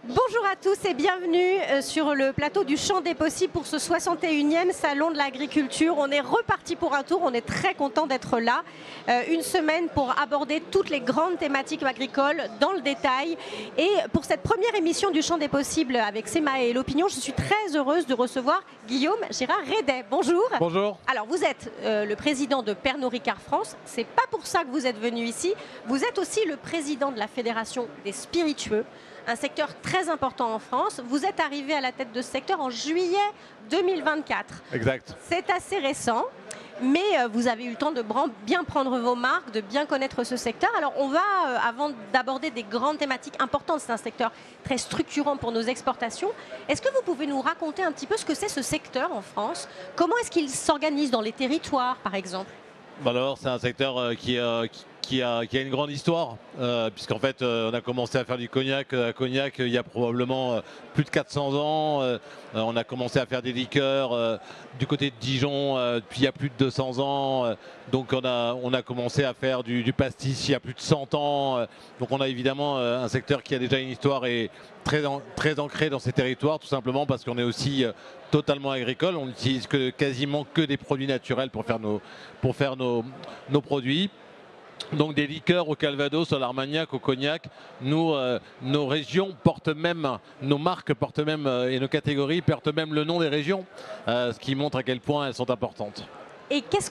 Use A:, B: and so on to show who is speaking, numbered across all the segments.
A: Bonjour à tous et bienvenue sur le plateau du Champ des Possibles pour ce 61e Salon de l'Agriculture. On est reparti pour un tour, on est très content d'être là. Une semaine pour aborder toutes les grandes thématiques agricoles dans le détail. Et pour cette première émission du Champ des Possibles avec Semae et l'Opinion, je suis très heureuse de recevoir Guillaume Gérard-Rédet. Bonjour.
B: Bonjour.
A: Alors vous êtes le président de Pernod Ricard France, c'est pas pour ça que vous êtes venu ici. Vous êtes aussi le président de la Fédération des spiritueux, un secteur très important en France. Vous êtes arrivé à la tête de ce secteur en juillet 2024.
B: Exact.
A: C'est assez récent, mais vous avez eu le temps de bien prendre vos marques, de bien connaître ce secteur. Alors on va, avant d'aborder des grandes thématiques importantes, c'est un secteur très structurant pour nos exportations. Est-ce que vous pouvez nous raconter un petit peu ce que c'est ce secteur en France? Comment est-ce qu'il s'organise dans les territoires, par exemple?
B: Alors, c'est un secteur qui a une grande histoire, puisqu'en fait, on a commencé à faire du cognac. Il y a probablement plus de 400 ans. On a commencé à faire des liqueurs du côté de Dijon, puis il y a plus de 200 ans. Donc, on a commencé à faire du pastis il y a plus de 100 ans. Donc, on a évidemment un secteur qui a déjà une histoire et très ancré dans ces territoires, tout simplement parce qu'on est aussi totalement agricole. On n'utilise quasiment que des produits naturels pour faire nos produits. Donc des liqueurs au Calvados, à l'Armagnac, au Cognac. Nous, nos régions portent même, nos marques portent même et nos catégories portent même le nom des régions, ce qui montre à quel point elles sont importantes.
A: Et qu'est-ce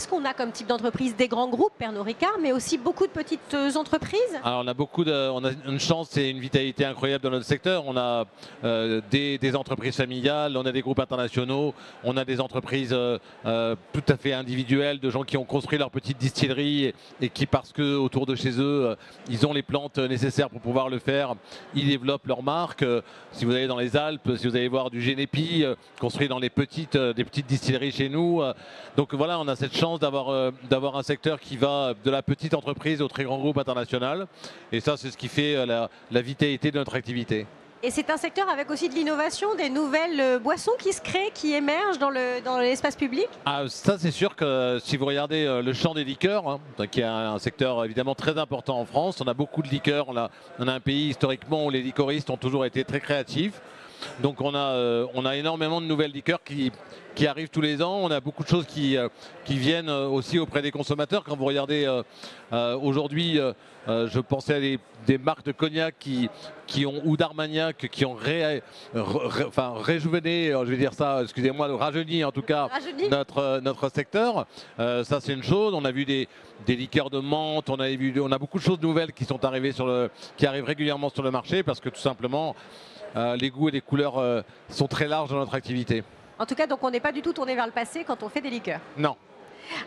A: qu'on a comme type d'entreprise? Des grands groupes, Pernod Ricard, mais aussi beaucoup de petites entreprises?
B: Alors on a une chance et une vitalité incroyable dans notre secteur. On a des entreprises familiales, on a des groupes internationaux, on a des entreprises tout à fait individuelles, de gens qui ont construit leur petite distillerie et qui, parce que autour de chez eux, ils ont les plantes nécessaires pour pouvoir le faire, ils développent leur marque. Si vous allez dans les Alpes, si vous allez voir du Génépi construit dans des petites distilleries chez nous. Donc voilà, on a cette chance d'avoir un secteur qui va de la petite entreprise au très grand groupe international. Et ça, c'est ce qui fait la vitalité de notre activité.
A: Et c'est un secteur avec aussi de l'innovation, des nouvelles boissons qui se créent, qui émergent dans l'espace public?
B: Ça, c'est sûr que si vous regardez le champ des liqueurs, qui est un secteur évidemment très important en France, on a beaucoup de liqueurs. On a un pays historiquement où les liquoristes ont toujours été très créatifs. Donc on a énormément de nouvelles liqueurs qui arrivent tous les ans. On a beaucoup de choses qui viennent aussi auprès des consommateurs. Quand vous regardez aujourd'hui, je pensais à des marques de cognac ou d'Armagnac qui ont réjuvéné, je vais dire ça, excusez-moi, rajeuni en tout cas notre secteur. Ça, c'est une chose. On a vu des liqueurs de menthe, on a beaucoup de choses nouvelles qui sont arrivées qui arrivent régulièrement sur le marché parce que tout simplement les goûts et les couleurs sont très larges dans notre activité.
A: En tout cas, donc on n'est pas du tout tourné vers le passé quand on fait des liqueurs.
B: Non.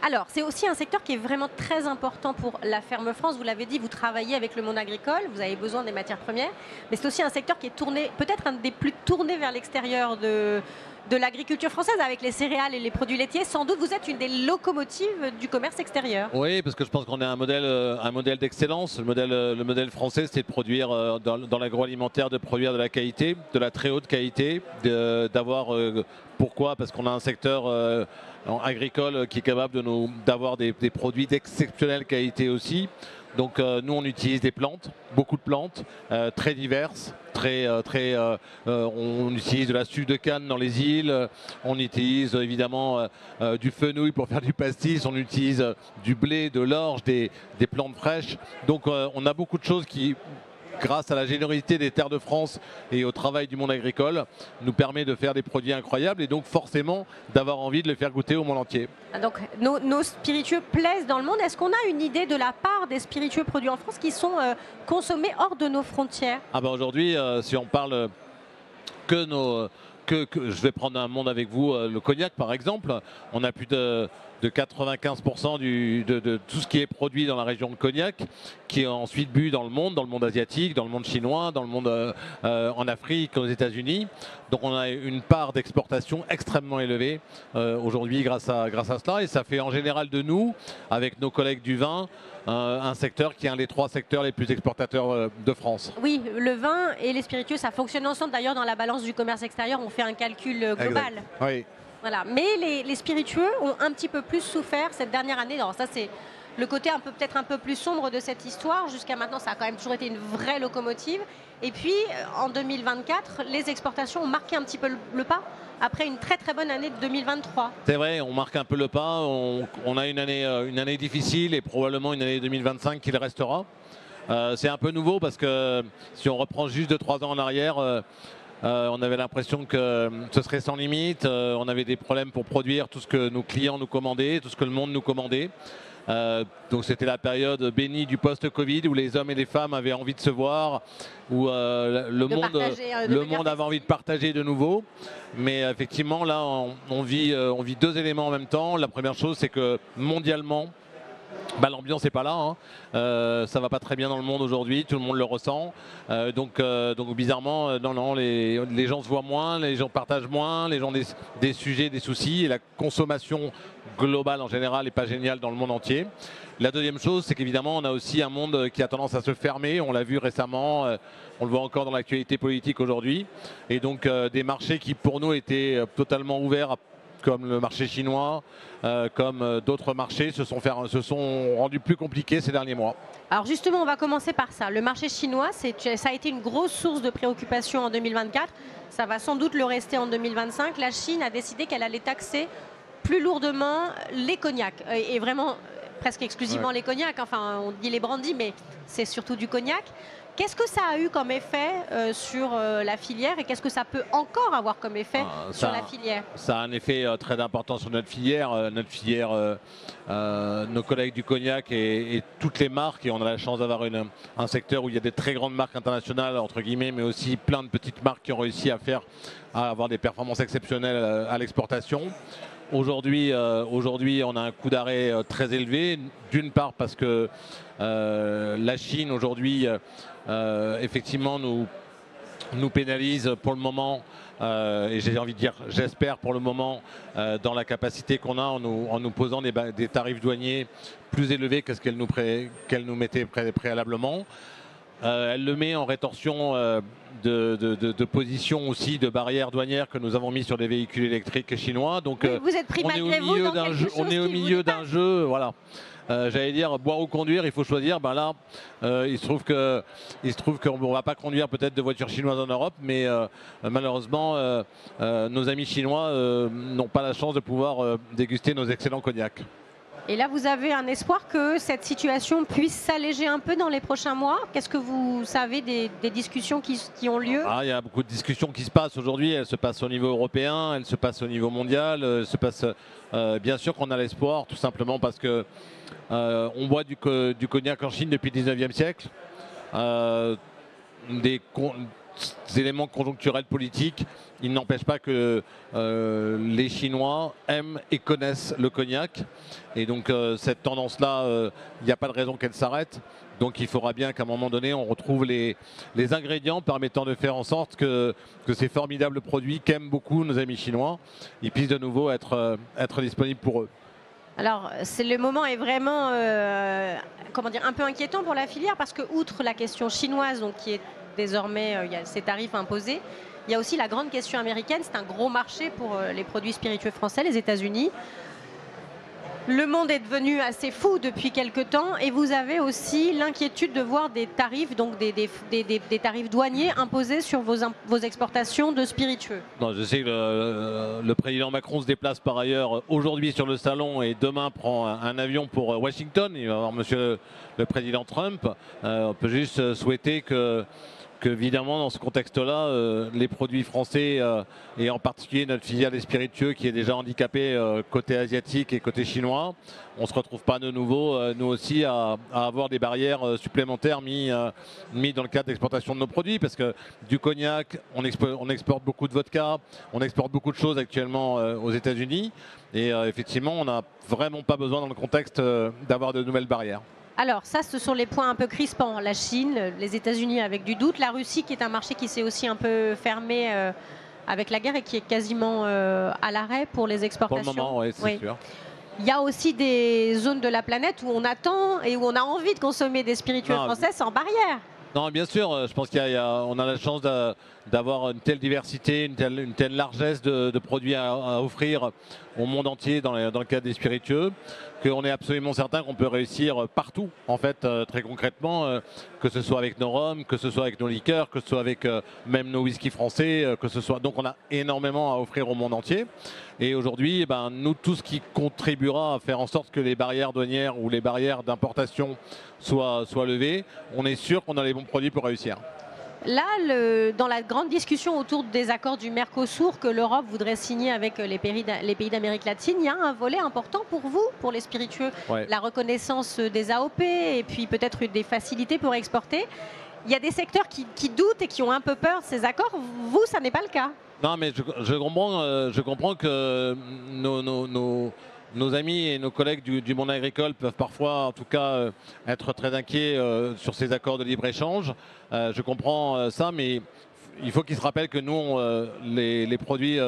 A: Alors, c'est aussi un secteur qui est vraiment très important pour la Ferme France. Vous l'avez dit, vous travaillez avec le monde agricole, vous avez besoin des matières premières. Mais c'est aussi un secteur qui est tourné, peut-être un des plus tournés vers l'extérieur de l'agriculture française avec les céréales et les produits laitiers. Sans doute, vous êtes une des locomotives du commerce extérieur.
B: Oui, parce que je pense qu'on est un modèle d'excellence. Le modèle français, c'est de produire dans l'agroalimentaire, de produire de la qualité, de la très haute qualité, pourquoi? Parce qu'on a un secteur agricole qui est capable d'avoir des produits d'exceptionnelle qualité aussi. Donc nous, on utilise des plantes, beaucoup de plantes, très diverses. On utilise de la sucre de canne dans les îles, on utilise évidemment du fenouil pour faire du pastis, on utilise du blé, de l'orge, des plantes fraîches. Donc on a beaucoup de choses qui, grâce à la générosité des terres de France et au travail du monde agricole, nous permet de faire des produits incroyables et donc forcément d'avoir envie de les faire goûter au monde entier.
A: Donc nos spiritueux plaisent dans le monde. Est-ce qu'on a une idée de la part des spiritueux produits en France qui sont consommés hors de nos frontières?
B: Aujourd'hui, si on parle je vais prendre un monde avec vous, le cognac par exemple, on a plus de 95% de tout ce qui est produit dans la région de Cognac, qui est ensuite bu dans le monde asiatique, dans le monde chinois, dans le monde en Afrique, aux États-Unis. Donc on a une part d'exportation extrêmement élevée aujourd'hui grâce à cela, et ça fait en général de nous, avec nos collègues du vin, un secteur qui est un des 3 secteurs les plus exportateurs de France.
A: Oui, le vin et les spiritueux, ça fonctionne ensemble. D'ailleurs, dans la balance du commerce extérieur, on fait un calcul global.
B: Exact. Oui.
A: Voilà. Mais les spiritueux ont un petit peu plus souffert cette dernière année. Alors ça, c'est le côté peut-être un peu plus sombre de cette histoire. Jusqu'à maintenant, ça a quand même toujours été une vraie locomotive. Et puis, en 2024, les exportations ont marqué un petit peu le pas, après une très très bonne année de 2023.
B: C'est vrai, on marque un peu le pas. On a une année difficile et probablement une année 2025 qui le restera. C'est un peu nouveau parce que si on reprend juste de 3 ans en arrière, on avait l'impression que ce serait sans limite. On avait des problèmes pour produire tout ce que nos clients nous commandaient, tout ce que le monde nous commandait. Donc c'était la période bénie du post-Covid où les hommes et les femmes avaient envie de se voir, où le monde avait envie de partager de nouveau. Mais effectivement, là, on vit 2 éléments en même temps. La première chose, c'est que mondialement, l'ambiance n'est pas là, hein. Ça va pas très bien dans le monde aujourd'hui, tout le monde le ressent. Donc bizarrement, non, les gens se voient moins, les gens partagent moins, les gens ont des sujets, des soucis, et la consommation globale en général n'est pas géniale dans le monde entier. La deuxième chose, c'est qu'évidemment, on a aussi un monde qui a tendance à se fermer. On l'a vu récemment, on le voit encore dans l'actualité politique aujourd'hui. Et donc des marchés qui pour nous étaient totalement ouverts, comme le marché chinois, comme d'autres marchés, se sont rendus plus compliqués ces derniers mois.
A: Alors justement, on va commencer par ça. Le marché chinois, ça a été une grosse source de préoccupation en 2024. Ça va sans doute le rester en 2025. La Chine a décidé qu'elle allait taxer plus lourdement les cognacs. Et vraiment, presque exclusivement les cognacs. Enfin, on dit les brandys, mais c'est surtout du cognac. Qu'est-ce que ça a eu comme effet sur la filière et qu'est-ce que ça peut encore avoir comme effet sur la filière?
B: Ça a un effet très important sur notre filière. Nos collègues du cognac et toutes les marques, et on a la chance d'avoir un secteur où il y a des très grandes marques internationales, entre guillemets, mais aussi plein de petites marques qui ont réussi à avoir des performances exceptionnelles à l'exportation. Aujourd'hui, on a un coup d'arrêt très élevé, d'une part parce que la Chine aujourd'hui effectivement nous pénalise pour le moment, et j'ai envie de dire j'espère pour le moment, dans la capacité qu'on a en nous posant des tarifs douaniers plus élevés que ce qu'elle nous mettait préalablement. Elle le met en rétorsion de position aussi, de barrières douanières que nous avons mis sur des véhicules électriques chinois. Donc
A: oui, vous êtes pris
B: on est au milieu d'un jeu, voilà. J'allais dire boire ou conduire, il faut choisir. Là, il se trouve qu'on ne va pas conduire peut-être de voitures chinoises en Europe, mais malheureusement, nos amis chinois n'ont pas la chance de pouvoir déguster nos excellents cognacs.
A: Et là, vous avez un espoir que cette situation puisse s'alléger un peu dans les prochains mois? Qu'est-ce que vous savez des discussions qui ont lieu?
B: Il y a beaucoup de discussions qui se passent aujourd'hui. Elles se passent au niveau européen, elles se passent au niveau mondial. Bien sûr qu'on a l'espoir, tout simplement parce que on boit du cognac en Chine depuis le 19e siècle. Des éléments conjoncturels politiques, il n'empêche pas que les Chinois aiment et connaissent le cognac. Et donc cette tendance-là, il n'y a pas de raison qu'elle s'arrête. Donc il faudra bien qu'à un moment donné, on retrouve les ingrédients permettant de faire en sorte que ces formidables produits qu'aiment beaucoup nos amis chinois, ils puissent de nouveau être disponibles pour eux.
A: Alors, le moment est vraiment un peu inquiétant pour la filière parce que, outre la question chinoise, donc, qui est désormais, il y a ces tarifs imposés, il y a aussi la grande question américaine. C'est un gros marché pour les produits spiritueux français, les États-Unis. Le monde est devenu assez fou depuis quelques temps et vous avez aussi l'inquiétude de voir des tarifs, donc des tarifs douaniers imposés sur vos exportations de spiritueux.
B: Non, je sais que le président Macron se déplace par ailleurs aujourd'hui sur le salon et demain prend un avion pour Washington. Il va voir monsieur le président Trump. On peut juste souhaiter que évidemment dans ce contexte-là, les produits français et en particulier notre filière des spiritueux qui est déjà handicapée côté asiatique et côté chinois, on ne se retrouve pas de nouveau, nous aussi, à avoir des barrières supplémentaires mis dans le cadre d'exportation de nos produits, parce que du cognac, on exporte beaucoup de vodka, on exporte beaucoup de choses actuellement aux États-Unis, et effectivement, on n'a vraiment pas besoin dans le contexte d'avoir de nouvelles barrières.
A: Alors ça, ce sont les points un peu crispants. La Chine, les États-Unis avec du doute, la Russie qui est un marché qui s'est aussi un peu fermé avec la guerre et qui est quasiment à l'arrêt pour les exportations.
B: Pour le moment, oui, c'est sûr.
A: Il y a aussi des zones de la planète où on attend et où on a envie de consommer des spiritueux français sans barrière.
B: Non, bien sûr, je pense on a la chance d'avoir une telle diversité, une telle largesse de produits à offrir au monde entier dans le cadre des spiritueux, qu'on est absolument certain qu'on peut réussir partout, en fait, très concrètement, que ce soit avec nos rhums, que ce soit avec nos liqueurs, que ce soit avec même nos whiskies français, que ce soit. Donc on a énormément à offrir au monde entier. Et aujourd'hui, nous, tout ce qui contribuera à faire en sorte que les barrières douanières ou les barrières d'importation soient levées, on est sûr qu'on a les bons produits pour réussir.
A: Là, dans la grande discussion autour des accords du Mercosur que l'Europe voudrait signer avec les pays d'Amérique latine, il y a un volet important pour vous, pour les spiritueux,
B: Ouais.
A: la reconnaissance des AOP et puis peut-être des facilités pour exporter. Il y a des secteurs qui doutent et qui ont un peu peur de ces accords. Vous, ça n'est pas le cas.
B: Non, mais je comprends que nos amis et nos collègues du monde agricole peuvent parfois, en tout cas, être très inquiets sur ces accords de libre-échange. Je comprends ça, mais il faut qu'ils se rappellent que nous, les produits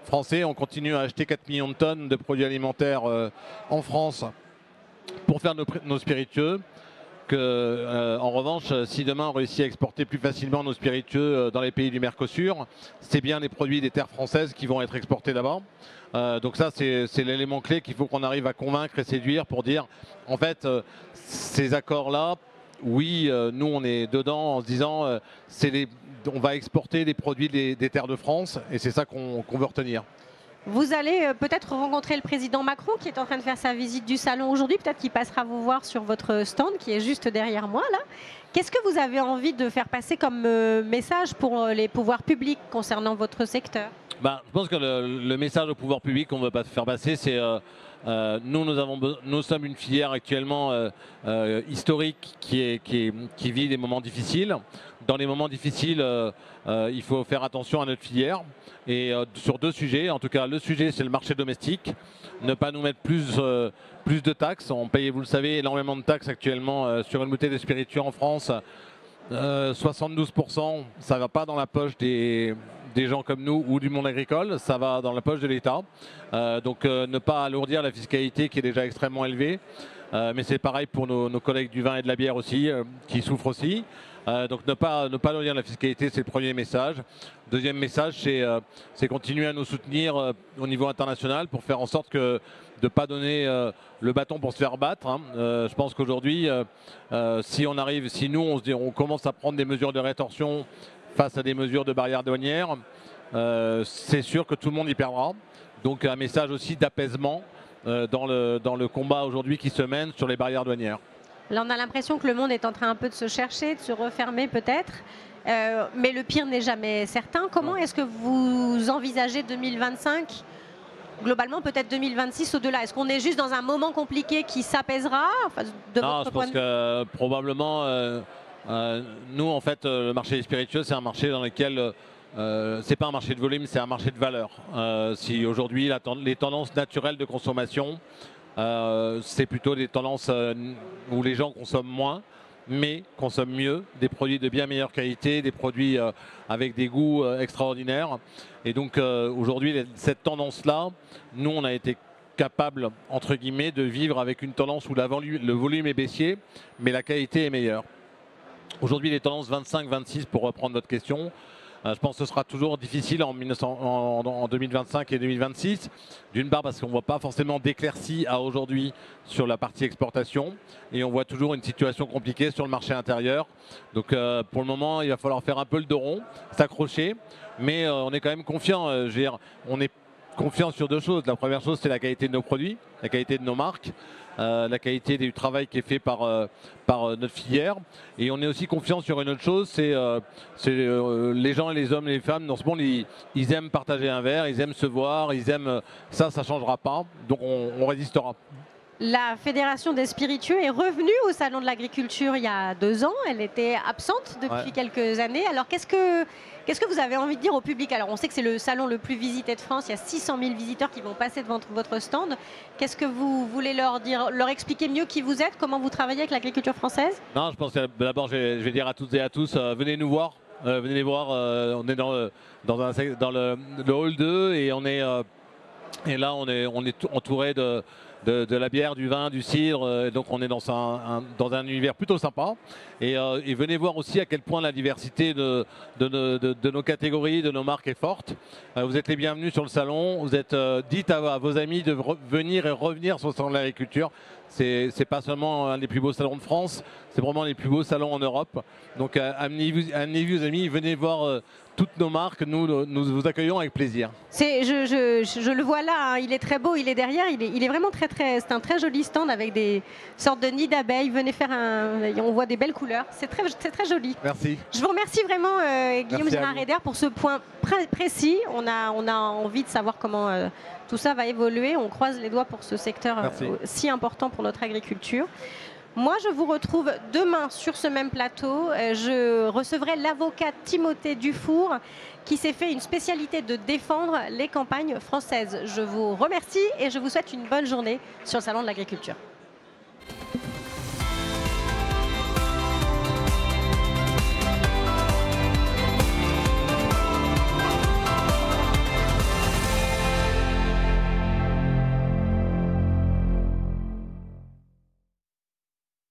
B: français, on continue à acheter 4 millions de tonnes de produits alimentaires en France pour faire nos spiritueux. En revanche, si demain on réussit à exporter plus facilement nos spiritueux dans les pays du Mercosur, c'est bien les produits des terres françaises qui vont être exportés là-bas. Donc ça, c'est l'élément clé qu'il faut qu'on arrive à convaincre et séduire pour dire, en fait, ces accords-là, oui, nous on est dedans en se disant, on va exporter les produits des terres de France et c'est ça qu'on veut retenir.
A: Vous allez peut-être rencontrer le président Macron qui est en train de faire sa visite du salon aujourd'hui. Peut-être qu'il passera vous voir sur votre stand qui est juste derrière moi là. Qu'est-ce que vous avez envie de faire passer comme message pour les pouvoirs publics concernant votre secteur ?
B: Je pense que le message au pouvoir public qu'on veut pas faire passer, c'est nous sommes une filière actuellement historique qui vit des moments difficiles. Dans les moments difficiles, il faut faire attention à notre filière. Et sur deux sujets, en tout cas le sujet c'est le marché domestique, ne pas nous mettre plus de taxes. On paye, vous le savez, énormément de taxes actuellement sur une bouteille de spiritueux en France. 72%, ça ne va pas dans la poche des gens comme nous ou du monde agricole, ça va dans la poche de l'État. Donc ne pas alourdir la fiscalité qui est déjà extrêmement élevée. Mais c'est pareil pour nos collègues du vin et de la bière aussi, qui souffrent aussi. Donc ne pas alourdir la fiscalité, c'est le premier message. Deuxième message, c'est continuer à nous soutenir au niveau international pour faire en sorte de ne pas donner le bâton pour se faire battre. Hein. Je pense qu'aujourd'hui, si nous on commence à prendre des mesures de rétorsion face à des mesures de barrières douanières, c'est sûr que tout le monde y perdra. Donc un message aussi d'apaisement dans le combat aujourd'hui qui se mène sur les barrières douanières.
A: Là, on a l'impression que le monde est en train un peu de se chercher, de se refermer peut-être. Mais le pire n'est jamais certain. Comment est-ce que vous envisagez 2025 ? Globalement, peut-être 2026 au-delà. Est-ce qu'on est juste dans un moment compliqué qui s'apaisera
B: Non, je pense que probablement, nous, en fait, le marché des spiritueux, c'est un marché dans lequel c'est pas un marché de volume, c'est un marché de valeur. Si aujourd'hui, les tendances naturelles de consommation, c'est plutôt des tendances où les gens consomment moins, mais consomment mieux, des produits de bien meilleure qualité, des produits avec des goûts extraordinaires. Et donc aujourd'hui, cette tendance-là, nous, on a été capable, entre guillemets, de vivre avec une tendance où le volume est baissier, mais la qualité est meilleure. Aujourd'hui, les tendances 25-26, pour reprendre votre question, je pense que ce sera toujours difficile en 2025 et 2026. D'une part parce qu'on ne voit pas forcément d'éclaircie à aujourd'hui sur la partie exportation et on voit toujours une situation compliquée sur le marché intérieur. Donc pour le moment, il va falloir faire un peu le dos rond, s'accrocher, mais on est quand même confiant. On est confiant sur deux choses. La première chose, c'est la qualité de nos produits, la qualité de nos marques. La qualité du travail qui est fait par notre filière. Et on est aussi confiant sur une autre chose, c'est les gens, les hommes et les femmes dans ce monde, ils aiment partager un verre, ils aiment se voir, ils aiment ça ne changera pas, donc on résistera.
A: La Fédération des spiritueux est revenue au Salon de l'Agriculture il y a 2 ans. Elle était absente depuis quelques années. Alors qu'est-ce que vous avez envie de dire au public ? Alors on sait que c'est le salon le plus visité de France. Il y a 600 000 visiteurs qui vont passer devant votre stand. Qu'est-ce que vous voulez leur dire ? Leur expliquer mieux qui vous êtes, comment vous travaillez avec l'agriculture française ?
B: Non, je pense que d'abord je vais dire à toutes et à tous, venez nous voir. Venez les voir. On est dans le hall 2 et là on est entouré de de la bière, du vin, du cidre. Donc on est dans un univers plutôt sympa. Et venez voir aussi à quel point la diversité de nos catégories, de nos marques est forte. Vous êtes les bienvenus sur le salon. Vous êtes dites à vos amis de venir et revenir sur le salon de l'agriculture. C'est pas seulement un des plus beaux salons de France, c'est vraiment les plus beaux salons en Europe. Donc amenez-vous amis, venez voir toutes nos marques, nous vous accueillons avec plaisir.
A: Je le vois là, hein, il est très beau, il est derrière, il est vraiment c'est un très joli stand avec des sortes de nids d'abeilles. Venez faire on voit des belles couleurs, c'est très joli.
B: Merci.
A: Je vous remercie vraiment Guillaume Girard-Reder pour ce point précis. On a envie de savoir comment tout ça va évoluer. On croise les doigts pour ce secteur si important pour notre agriculture. Moi, je vous retrouve demain sur ce même plateau. Je recevrai l'avocat Timothée Dufour qui s'est fait une spécialité de défendre les campagnes françaises. Je vous remercie et je vous souhaite une bonne journée sur le Salon de l'Agriculture.